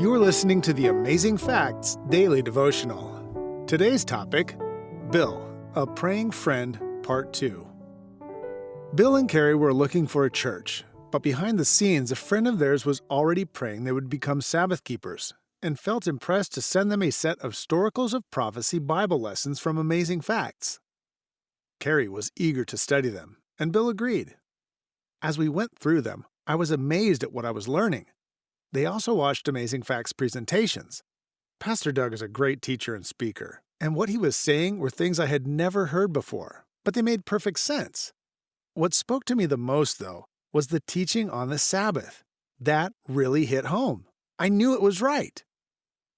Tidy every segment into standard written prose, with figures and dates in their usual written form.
You are listening to the Amazing Facts Daily Devotional. Today's topic, Bill, a Praying Friend, Part 2. Bill and Carrie were looking for a church, but behind the scenes, a friend of theirs was already praying they would become Sabbath keepers and felt impressed to send them a set of Storicals of Prophecy Bible lessons from Amazing Facts. Carrie was eager to study them, and Bill agreed. As we went through them, I was amazed at what I was learning. They also watched Amazing Facts presentations. Pastor Doug is a great teacher and speaker, and what he was saying were things I had never heard before, but they made perfect sense. What spoke to me the most, though, was the teaching on the Sabbath. That really hit home. I knew it was right.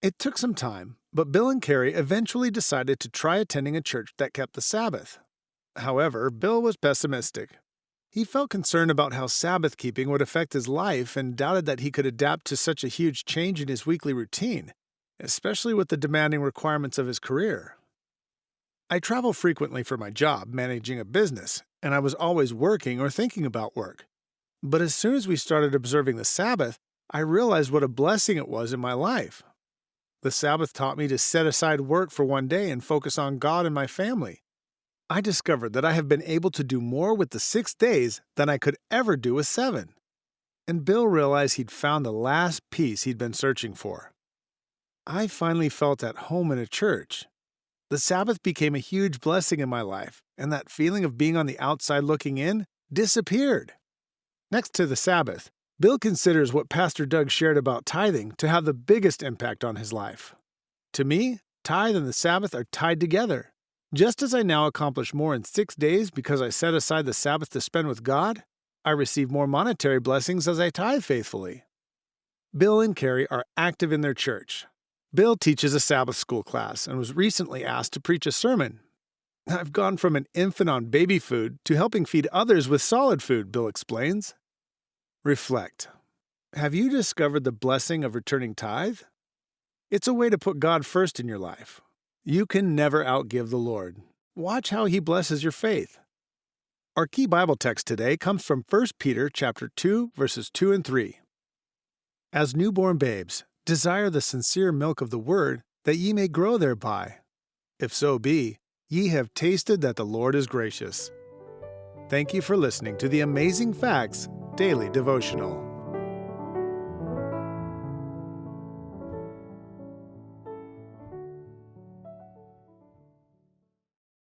It took some time, but Bill and Carrie eventually decided to try attending a church that kept the Sabbath. However, Bill was pessimistic. He felt concerned about how Sabbath keeping would affect his life and doubted that he could adapt to such a huge change in his weekly routine, especially with the demanding requirements of his career. I travel frequently for my job, managing a business, and I was always working or thinking about work. But as soon as we started observing the Sabbath, I realized what a blessing it was in my life. The Sabbath taught me to set aside work for one day and focus on God and my family. I discovered that I have been able to do more with the 6 days than I could ever do with 7. And Bill realized he'd found the last piece he'd been searching for. I finally felt at home in a church. The Sabbath became a huge blessing in my life, and that feeling of being on the outside looking in disappeared. Next to the Sabbath, Bill considers what Pastor Doug shared about tithing to have the biggest impact on his life. To me, tithe and the Sabbath are tied together. Just as I now accomplish more in 6 days because I set aside the Sabbath to spend with God, I receive more monetary blessings as I tithe faithfully. Bill and Carrie are active in their church. Bill teaches a Sabbath school class and was recently asked to preach a sermon. I've gone from an infant on baby food to helping feed others with solid food, Bill explains. Reflect. Have you discovered the blessing of returning tithe? It's a way to put God first in your life. You can never outgive the Lord. Watch how He blesses your faith. Our key Bible text today comes from 1 Peter chapter 2, verses 2 and 3. As newborn babes, desire the sincere milk of the word, that ye may grow thereby. If so be, ye have tasted that the Lord is gracious. Thank you for listening to the Amazing Facts Daily Devotional.